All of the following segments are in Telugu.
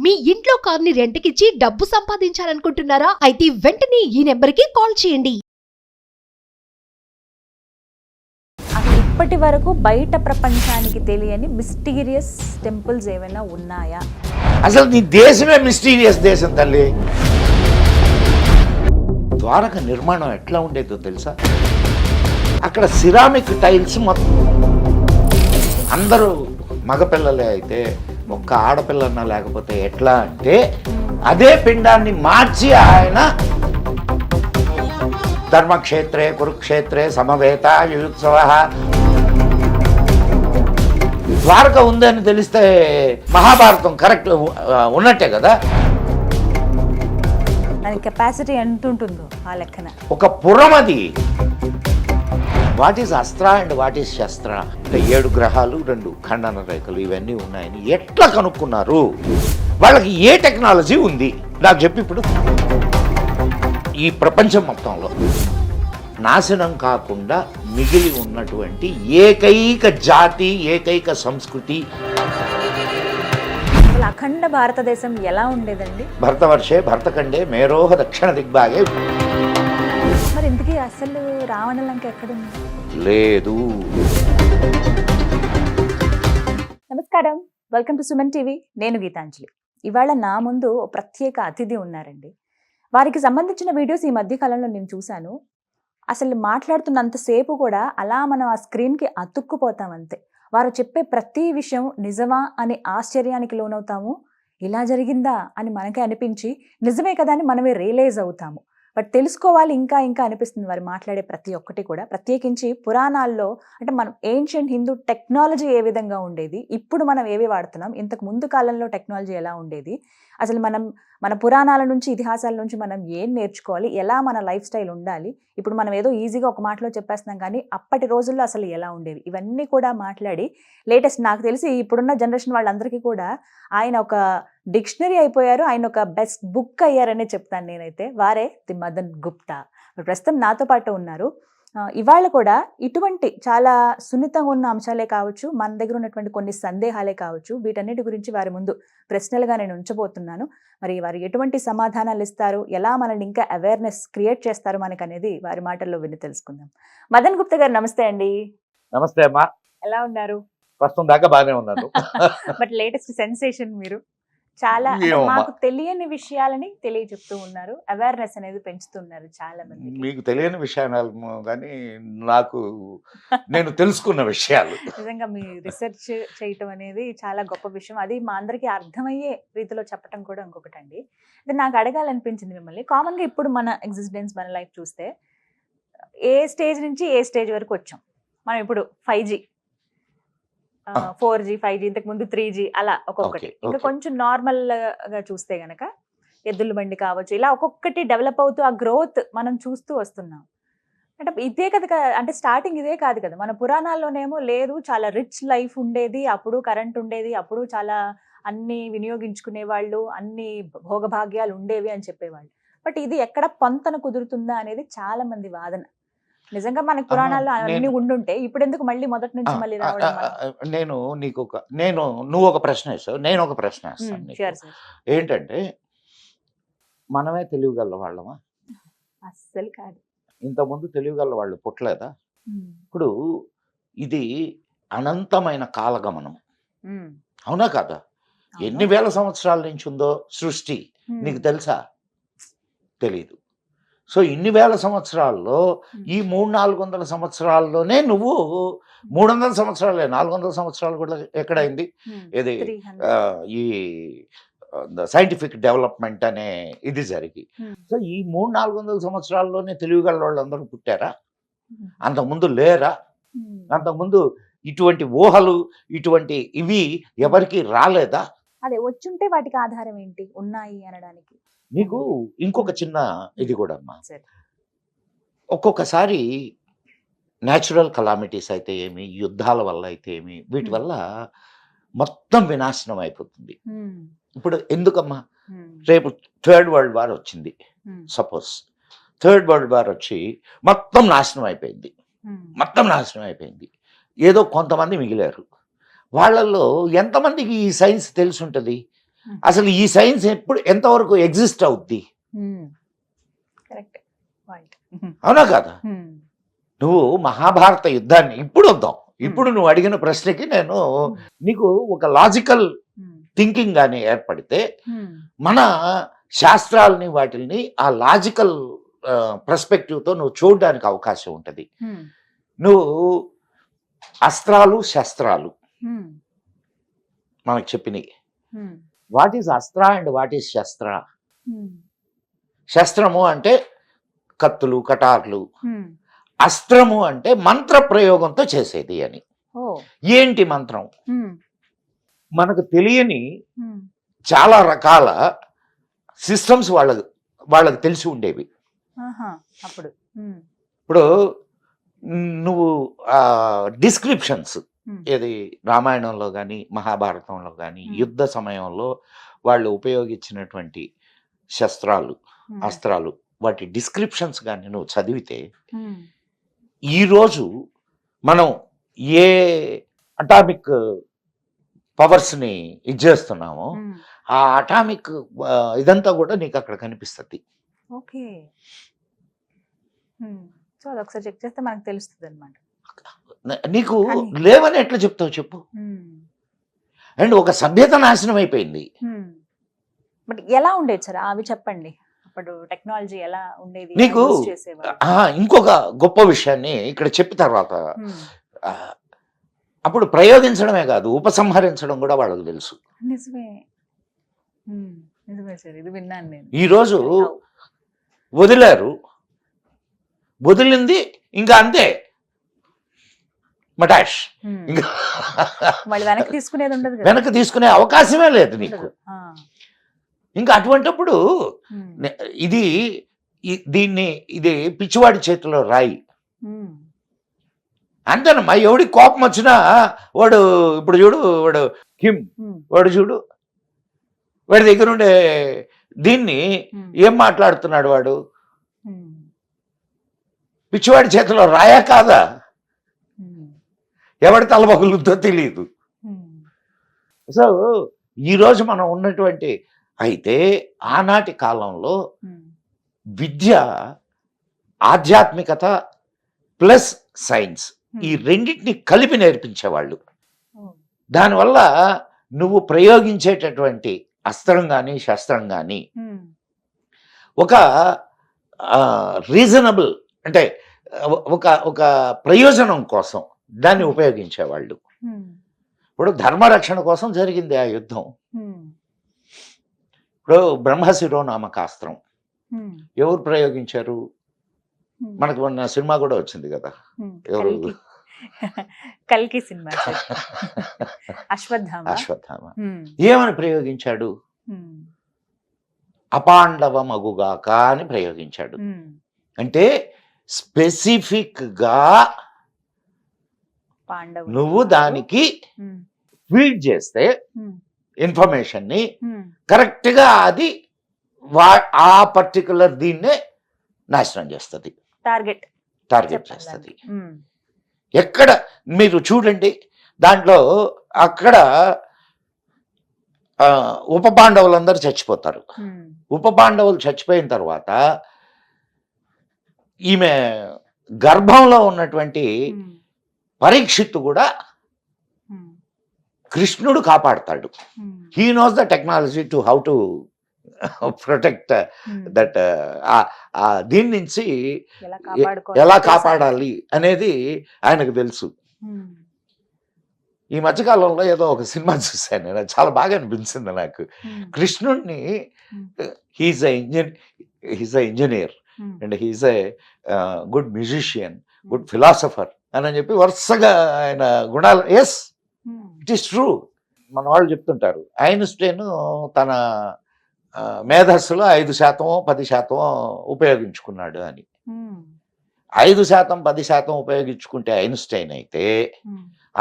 మీ ఇంట్లో కార్ని రెంట్కిచ్చి డబ్బు సంపాదించాలనుకుంటున్నారా? అయితే వెంటనే ఈ నెంబర్కి కాల్ చేయండి. అసలు ఇప్పటి వరకు బయట ప్రపంచానికి తెలియని మిస్టీరియస్ టెంపుల్స్ ఏమైనా ఉన్నాయా? అసలు నీ దేశమే మిస్టీరియస్ దేశం తల్లి. ద్వారక నిర్మాణం ఎట్లా ఉండేదో తెలుసా? అక్కడ సిరామిక్ టైల్స్ మొత్తం అందరూ మగపిల్లలే అయితే ఒక్క ఆడపిల్లన్నా లేకపోతే ఎట్లా అంటే అదే పిండాన్ని మార్చి ఆయన ధర్మక్షేత్రే కురుక్షేత్రే సమవేత యుయుత్సవ ద్వారక ఉందని తెలిస్తే మహాభారతం కరెక్ట్ ఉన్నట్టే కదా. దాని కెపాసిటీ ఎంత ఉంటుందో ఆ లెక్కన. ఒక పురం అది. What is astra and what is shastra? 7 గ్రహాలు 2 ఖండన రేఖలు ఇవన్నీ ఉన్నాయని ఎట్లా కనుక్కున్నారు? వాళ్ళకి ఏ టెక్నాలజీ ఉంది నాకు చెప్పి. ఇప్పుడు ఈ ప్రపంచం మొత్తంలో నాశనం కాకుండా మిగిలి ఉన్నటువంటి ఏకైక జాతి, ఏకైక సంస్కృతి అసలు అఖండ భారతదేశం ఎలా ఉండేదండి? భరతవర్షే భరతఖండే మేరోహ దక్షిణ దిగ్భాగే. మరి ఇంతకీ అసలు రావణ లంక ఎక్కడుంది? లేదు. నమస్కారం, వెల్కమ్ టు సుమన్ టీవీ. నేను గీతాంజలి. ఇవాళ నా ముందు ప్రత్యేక అతిథి ఉన్నారండి. వారికి సంబంధించిన వీడియోస్ ఈ మధ్య కాలంలో నేను చూశాను. అసలు మాట్లాడుతున్నంతసేపు కూడా అలా మనం ఆ స్క్రీన్కి అతుక్కుపోతాం అంతే. వారు చెప్పే ప్రతి విషయం నిజమా అని ఆశ్చర్యానికి లోనవుతాము. ఇలా జరిగిందా అని మనకే అనిపించి నిజమే కదా అని మనమే రియలైజ్ అవుతాము. బట్ తెలుసుకోవాలి ఇంకా ఇంకా అనిపిస్తుంది వారు మాట్లాడే ప్రతి ఒక్కటి కూడా. ప్రత్యేకించి పురాణాల్లో అంటే మనం ఏన్షియంట్ హిందూ టెక్నాలజీ ఏ విధంగా ఉండేది, ఇప్పుడు మనం ఏవి వాడుతున్నాం, ఇంతకు ముందు కాలంలో టెక్నాలజీ ఎలా ఉండేది, అసలు మన పురాణాల నుంచి ఇతిహాసాల నుంచి మనం ఏం నేర్చుకోవాలి, ఎలా మన లైఫ్ స్టైల్ ఉండాలి, ఇప్పుడు మనం ఏదో ఈజీగా ఒక మాటలో చెప్పేస్తున్నాం కానీ అప్పటి రోజుల్లో అసలు ఎలా ఉండేది, ఇవన్నీ కూడా మాట్లాడి లేటెస్ట్ నాకు తెలిసి ఇప్పుడున్న జనరేషన్ వాళ్ళందరికీ కూడా ఆయన ఒక డిక్షనరీ అయిపోయారు. ఆయన ఒక బెస్ట్ బుక్ అయ్యారనే చెప్తాను నేనైతే. వారే ది మదన్ గుప్తా. ప్రస్తుతం నాతో పాటు ఉన్నారు. ఇవాళ కూడా ఇటువంటి చాలా సున్నితంగా ఉన్న అంశాలే కావచ్చు, మన దగ్గర ఉన్నటువంటి కొన్ని సందేహాలే కావచ్చు, వీటన్నిటి గురించి వారి ముందు ప్రశ్నలుగా నేను ఉంచబోతున్నాను. మరి వారు ఎటువంటి సమాధానాలు ఇస్తారు, ఎలా మనల్ని ఇంకా అవేర్నెస్ క్రియేట్ చేస్తారు మనకు అనేది వారి మాటల్లో విని తెలుసుకుందాం. మదన్ గుప్తా గారు నమస్తే అండి. నమస్తే అమ్మా. ఎలా ఉన్నారు? ప్రస్తుతం దాకా బాగానే ఉన్నాను. బట్ లేటెస్ట్ సెన్సేషన్ మీరు చాలా మాకు తెలియని విషయాలని తెలియజెప్తూ ఉన్నారు. అవేర్నెస్ అనేది పెంచుతున్నారు చాలా మంది. మీకు తెలియని విషయాలు కానీ నాకు నేను తెలుసుకున్న విషయాలు. నిజంగా మీ రీసెర్చ్ చేయటం అనేది చాలా గొప్ప విషయం. అది మా అందరికీ అర్థమయ్యే రీతిలో చెప్పటం కూడా ఇంకొకటి అండి. అది నాకు అడగాలనిపించింది మిమ్మల్ని. కామన్గా ఇప్పుడు మన ఎగ్జిస్టెన్స్, మన లైఫ్ చూస్తే ఏ స్టేజ్ నుంచి ఏ స్టేజ్ వరకు వచ్చాం మనం? ఇప్పుడు 5G, 4G, 5G, ఇంతకు ముందు 3G, అలా ఒక్కొక్కటి. ఇంకా కొంచెం నార్మల్ గా చూస్తే గనక ఎద్దుల బండి కావచ్చు, ఇలా ఒక్కొక్కటి డెవలప్ అవుతూ ఆ గ్రోత్ మనం చూస్తూ వస్తున్నాం. అంటే ఇదే కదా, అంటే స్టార్టింగ్ ఇదే కాదు కదా. మన పురాణాల్లోనేమో లేదు, చాలా రిచ్ లైఫ్ ఉండేది, అప్పుడు కరెంట్ ఉండేది, అప్పుడు చాలా అన్ని వినియోగించుకునే వాళ్ళు, అన్ని భోగభాగ్యాలు ఉండేవి అని చెప్పేవాళ్ళు. బట్ ఇది ఎక్కడ పొంతన కుదురుతుందా అనేది చాలా మంది వాదన. నిజంగా మనకి పురాణాల్లో అన్ని ఉండుంటే ఇప్పుడు ఎందుకు మళ్ళీ మొదటి నుంచి మళ్ళీ రావడం? నువ్వు ఒక ప్రశ్న వేసావు, నేను ఒక ప్రశ్న వేస్తాను. ఏంటంటే మనమే తెలియగల వాళ్ళమా? అస్సలు కాదు. ఇంతకుముందు తెలియగల వాళ్ళు పుట్టలేదా? ఇప్పుడు ఇది అనంతమైన కాలగమనం, అవునా కాదా? ఎన్ని వేల సంవత్సరాల నుంచి ఉందో సృష్టి నీకు తెలుసా? తెలీదు. సో ఇన్ని వేల సంవత్సరాల్లో ఈ 300-400 సంవత్సరాల్లోనే నువ్వు 300 సంవత్సరాలే, 400 సంవత్సరాలు కూడా ఎక్కడైంది? ఇది ఈ సైంటిఫిక్ డెవలప్మెంట్ అనే ఇది జరిగి. సో ఈ 300-400 సంవత్సరాల్లోనే తెలియగల వాళ్ళందరూ పుట్టారా? అంతకుముందు లేరా? అంతకుముందు ఇటువంటి ఊహలు, ఇటువంటి ఇవి ఎవరికి రాలేదా? అదే వచ్చుంటే వాటికి ఆధారం ఏంటి ఉన్నాయి అనడానికి? నీకు ఇంకొక చిన్న ఇది కూడా అమ్మా. ఒక్కొక్కసారి న్యాచురల్ కలామిటీస్ అయితే ఏమి, యుద్ధాల వల్ల అయితే ఏమి, వీటి వల్ల మొత్తం వినాశనం అయిపోతుంది. ఇప్పుడు ఎందుకమ్మా? రేపు 3rd వరల్డ్ వార్ వచ్చింది, సపోజ్ 3rd వరల్డ్ వార్ వచ్చి మొత్తం నాశనం అయిపోయింది, ఏదో కొంతమంది మిగిలారు. వాళ్ళల్లో ఎంతమందికి ఈ సైన్స్ తెలిసి ఉంటుంది? అసలు ఈ సైన్స్ ఎంతవరకు ఎగ్జిస్ట్ అవుద్ది? Correct point. అవునా కదా? నువ్వు మహాభారత యుద్ధాన్ని ఇప్పుడు వద్దాం, ఇప్పుడు నువ్వు అడిగిన ప్రశ్నకి నేను నీకు ఒక లాజికల్ థింకింగ్ గాని ఏర్పడితే మన శాస్త్రాలని వాటిని ఆ లాజికల్ పర్స్పెక్టివ్తో నువ్వు చూడడానికి అవకాశం ఉంటుంది. నువ్వు అస్త్రాలు శస్త్రాలు మనకు చెప్పినవి. What is astra and what is shastra? శస్త్రము అంటే కత్తులు కటార్లు, అస్త్రము అంటే మంత్ర ప్రయోగంతో చేసేది అని. ఏంటి మంత్రం? మనకు తెలియని చాలా రకాల సిస్టమ్స్ వాళ్ళకి తెలిసి ఉండేవి. ఇప్పుడు నువ్వు డిస్క్రిప్షన్స్ ఏది రామాయణంలో కానీ మహాభారతంలో కానీ యుద్ధ సమయంలో వాళ్ళు ఉపయోగించినటువంటి శస్త్రాలు అస్త్రాలు వాటి డిస్క్రిప్షన్స్ కానీ నువ్వు చదివితే ఈరోజు మనం ఏ అటామిక్ పవర్స్ని ఇది చేస్తున్నామో ఆ అటామిక్ ఇదంతా కూడా నీకు అక్కడ కనిపిస్తుంది. ఓకే, సో అది ఒకసారి చెక్ చేస్తే మనకు తెలుస్తుంది అనమాట. నీకు లేవని ఎట్లా చెప్తావు చెప్పు? అండ్ ఒక సభ్యత నాశనం అయిపోయింది. బట్ ఎలా ఉండేది సార్ అవి చెప్పండి, అప్పుడు టెక్నాలజీ ఎలా ఉండేది? నీకు ఇంకొక గొప్ప విషయాన్ని ఇక్కడ చెప్పిన తర్వాత అప్పుడు ప్రయోగించడమే కాదు ఉపసంహరించడం కూడా వాళ్ళకి తెలుసు. నిజమే, నిజమే సార్, ఇది విన్నాను నేను. ఈరోజు వదిలారు, వదిలింది ఇంకా అంతే మటాష్. ఇంకా వెనక్కి తీసుకునేది ఉండదు, వెనక్కి తీసుకునే అవకాశమే లేదు నీకు. ఇంకా అటువంటిప్పుడు ఇది పిచ్చివాడి చేతిలో రాయి అంతేనమ్మా. ఎవడికి కోపం వచ్చినా వాడు ఇప్పుడు చూడు, వాడు కిమ్ వాడు చూడు, వాడి దగ్గర ఉండే దీన్ని ఏం మాట్లాడుతున్నాడు వాడు? పిచ్చివాడి చేతిలో రాయా కాదా? ఎవడి తలబగులుతో తెలియదు. సో ఈరోజు మనం ఉన్నటువంటి అయితే ఆనాటి కాలంలో విద్య ఆధ్యాత్మికత ప్లస్ సైన్స్ ఈ రెండింటిని కలిపి నేర్పించేవాళ్ళు. దానివల్ల నువ్వు ప్రయోగించేటటువంటి అస్త్రం కానీ శస్త్రం కానీ ఒక రీజనబుల్ అంటే ఒక ప్రయోజనం కోసం దాన్ని ఉపయోగించేవాళ్ళు. ఇప్పుడు ధర్మరక్షణ కోసం జరిగింది ఆ యుద్ధం. ఇప్పుడు బ్రహ్మశిరో నామకాస్త్రం ఎవరు ప్రయోగించారు? మనకు మొన్న సినిమా కూడా వచ్చింది కదా, ఎవరు? కల్కి సినిమా, అశ్వత్థామ. ఏమని ప్రయోగించాడు? అపాండవ మగుగాక అని ప్రయోగించాడు. అంటే స్పెసిఫిక్ గా నువ్వు దానికి ఫీడ్ చేస్తే ఇన్ఫర్మేషన్ ని కరెక్ట్ గా అది ఆ పర్టికులర్ దీన్నే నాశనం చేస్తుంది, టార్గెట్ చేస్తుంది. ఎక్కడ మీరు చూడండి దాంట్లో అక్కడ ఉప పాండవులందరూ చచ్చిపోతారు. ఉప పాండవులు చచ్చిపోయిన తర్వాత ఈమె గర్భంలో ఉన్నటువంటి పరీక్షిత్తు కూడా కృష్ణుడు కాపాడతాడు. He knows the technology to how to protect that, దీని నుంచి ఎలా కాపాడాలి అనేది ఆయనకు తెలుసు. ఈ మధ్యకాలంలో ఏదో ఒక సినిమా చూశాను నేను, చాలా బాగా అనిపించింది నాకు. కృష్ణుడిని he's a engineer and he's a good musician, good philosopher అని చెప్పి వరుసగా ఆయన గుణాలు. Yes, it is true. మన వాళ్ళు చెప్తుంటారు ఐన్స్టైన్ తన మేధస్సులో 5% 10% ఉపయోగించుకున్నాడు అని. 5% 10% ఉపయోగించుకుంటే ఐన్స్టైన్ అయితే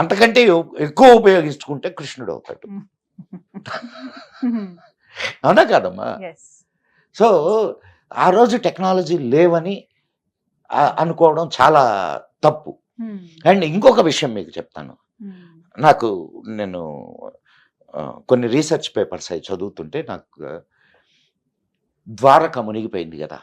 అంతకంటే ఎక్కువ ఉపయోగించుకుంటే కృష్ణుడు అవుతాడు. అవునా కాదమ్మా? సో ఆ రోజు టెక్నాలజీ లేవని అనుకోవడం చాలా తప్పు. అండ్ ఇంకొక విషయం మీకు చెప్తాను. నేను కొన్ని రీసెర్చ్ పేపర్స్ అవి చదువుతుంటే నాకు ద్వారక మునిగిపోయింది కదా.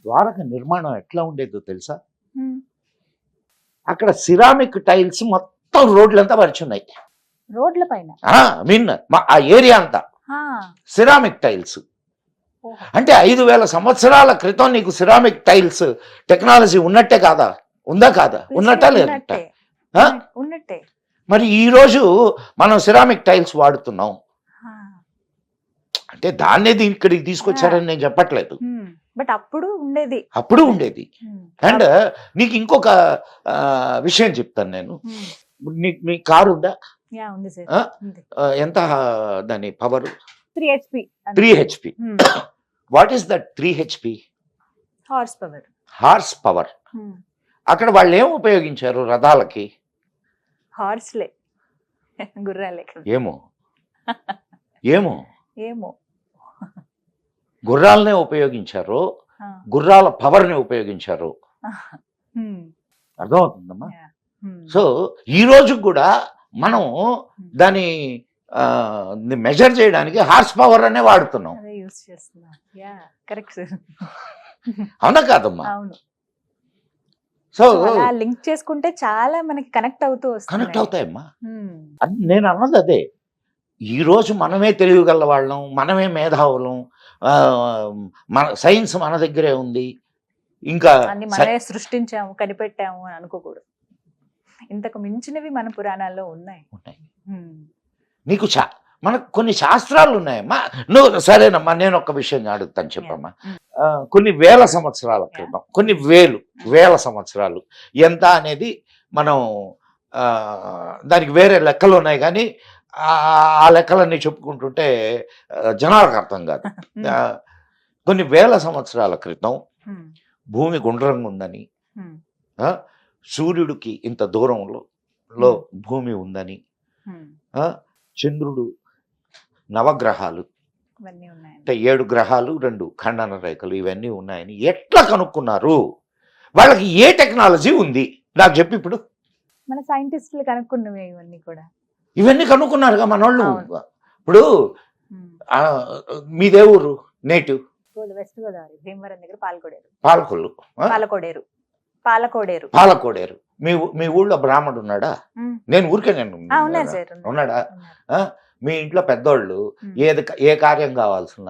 ద్వారక నిర్మాణం ఎట్లా ఉండేదో తెలుసా? అక్కడ సిరామిక్ టైల్స్ మొత్తం రోడ్లంతా పరిచున్నాయి. రోడ్ల పైన ఆ ఏరియా అంతా సిరామిక్ టైల్స్. అంటే 5,000 సంవత్సరాల క్రితం నీకు సిరామిక్ టైల్స్ టెక్నాలజీ ఉన్నట్టే కాదా? ఉందా కాదా? ఉన్నట్టా లేదట? ఉన్నట్టే. మరి ఈ రోజు మనం సిరామిక్ టైల్స్ వాడుతున్నాం అంటే దాన్నే ఇక్కడికి తీసుకొచ్చారని నేను చెప్పట్లేదు. బట్ అప్పుడు ఉండేది. అండ్ నీకు ఇంకొక విషయం చెప్తాను నేను. నీ కారు ఉందా? ఎంత దాని power? 3 HP. What is that 3 HP? Horse power. అక్కడ వాళ్ళు ఏం ఉపయోగించారు రథాలకి? హార్స్లే, గుర్రాలే. ఏమో గుర్రాలనే ఉపయోగించారు, గుర్రాల పవర్ ని ఉపయోగించారు. అర్థమవుతుందమ్మా? సో ఈ రోజు కూడా మనం దాని మెజర్ చేయడానికి హార్స్ పవర్ అనే వాడుతున్నాం. అవునా కాదమ్మా? సో లింక్ చేసుకుంటే చాలా మనకి కనెక్ట్ అవుతాయమ్మా. నేను అన్నది అదే. ఈ రోజు మనమే తెలియగల వాళ్ళం, మనమే మేధావులం, మన సైన్స్ మన దగ్గరే ఉంది. ఇంకా మనమే సృష్టించాము, కనిపెట్టాము అని అనుకోకూడదు. ఇంతకు మించినవి మన పురాణాల్లో ఉన్నాయి. నీకు మనకు కొన్ని శాస్త్రాలు ఉన్నాయమ్మా. నువ్వు సరేనమ్మా, నేను ఒక విషయం అడుగుతాను, చెప్పమ్మా. కొన్ని వేల సంవత్సరాల క్రితం, కొన్ని వేల సంవత్సరాలు ఎంత అనేది మనం దానికి వేరే లెక్కలు ఉన్నాయి, కానీ ఆ లెక్కలన్నీ చెప్పుకుంటుంటే జనాలకు అర్థం కాదు. కొన్ని వేల సంవత్సరాల క్రితం భూమి గుండ్రంగా ఉందని, సూర్యుడికి ఇంత దూరంలో భూమి ఉందని, చంద్రుడు, నవగ్రహాలు అంటే 7 గ్రహాలు 2 ఖండన రేఖలు ఇవన్నీ ఉన్నాయని ఎట్లా కనుక్కున్నారు? వాళ్ళకి ఏ టెక్నాలజీ ఉంది నాకు చెప్పి. ఇప్పుడు మన సైంటిస్టులు కనుక్కున్నవే ఇవన్నీ కనుక్కున్నారుగా మనోళ్ళు. ఇప్పుడు మీదే ఊరు నేటివ్? వెస్ట్ గోదావరి, భీమవరం దగ్గర పాలకోడేరు. మీ ఊళ్ళో బ్రాహ్మడు ఉన్నాడా? నేను ఉన్నాడా? మీ ఇంట్లో పెద్దోళ్ళు ఏ కార్యం కావాల్సిన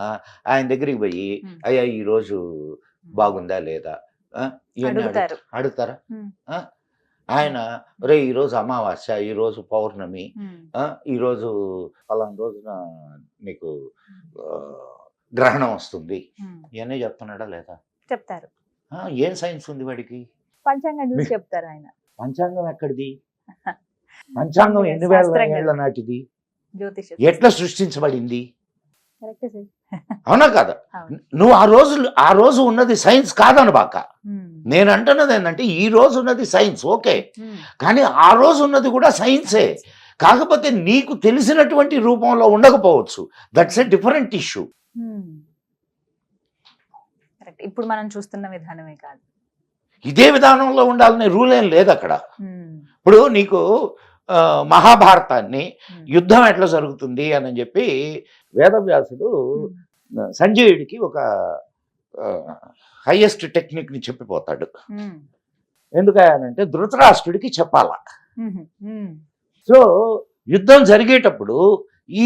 ఆయన దగ్గరికి పోయి అయ్యా ఈ రోజు బాగుందా లేదా అడుగుతారా? ఆయన రే ఈరోజు అమావాస్య, ఈరోజు పౌర్ణమి, ఈరోజు పలానా రోజున నీకు గ్రహణం వస్తుంది, ఇవన్నీ చెప్తున్నాడా లేదా? చెప్తారు. ఏం సైన్స్ ఉంది వాడికి? పంచాంగం చెప్తారు ఆయన. పంచాంగం ఎక్కడిది? పంచాంగం ఎన్ని వేల ఏళ్ల నాటిది? ఎట్లా సృష్టించబడింది? అవునా కాదా? నువ్వు ఆ రోజు ఉన్నది సైన్స్ కాదనబాక. నేను అంటున్నది ఏంటంటే ఈ రోజు ఉన్నది సైన్స్ ఓకే, కానీ ఆ రోజు ఉన్నది కూడా సైన్సే. కాకపోతే నీకు తెలిసినటువంటి రూపంలో ఉండకపోవచ్చు. That's a different issue. ఇప్పుడు మనం చూస్తున్న విధానమే కాదు, ఇదే విధానంలో ఉండాలనే రూల్ ఏం లేదు అక్కడ. ఇప్పుడు నీకు మహాభారతాన్ని యుద్ధం ఎట్లా జరుగుతుంది అని చెప్పి వేదవ్యాసుడు సంజయుడికి ఒక హైయెస్ట్ టెక్నిక్ ని చెప్పిపోతాడు. ఎందుకనంటే ధృతరాష్ట్రుడికి చెప్పాలా. సో యుద్ధం జరిగేటప్పుడు ఈ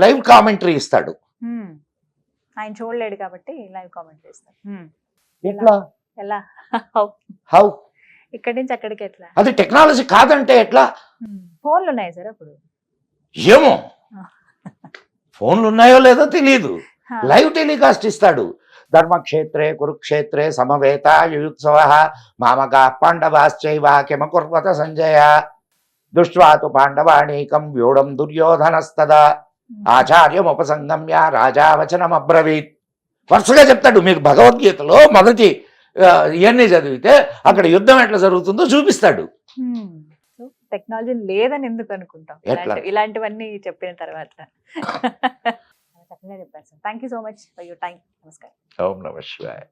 లైవ్ కామెంటరీ ఇస్తాడు. ఆయన చూడలేడు కాబట్టి లైవ్ కామెంటరీ ఇస్తాడు. ఎలా హౌ ఇక్కడి నుంచి అక్కడికి ఎట్లా? అది టెక్నాలజీ కాదంటే ఎట్లా? ఫోన్లు ఉన్నాయి సార్ అప్పుడు. ఏమో ఫోన్లు ఉన్నాయో లేదో తెలియదు. లైవ్ టెలికాస్ట్ ఇస్తాడు. ధర్మక్షేత్రే కురుక్షేత్రే సమవేత యుయుత్సవ మామక పాండవాశ్చైవ కిమకుర్వత సంజయ దృష్ట్వాతు పాండవాణీకం వ్యూఢం దుర్యోధనస్తదా ఆచార్యముపసంగమ్య రాజా వచనమబ్రవీత్. వరుసగా చెప్తాడు. మీరు భగవద్గీతలో మొదటి ఇవన్నీ చదివితే అక్కడ యుద్ధం ఎట్లా జరుగుతుందో చూపిస్తాడు. టెక్నాలజీ లేదని ఎందుకు అనుకుంటాం ఇలాంటివన్నీ చెప్పిన తర్వాత. చక్కగా చెప్పారు sir. Thank you so much for your time. నమస్కారం. ఓం నమః శివాయ.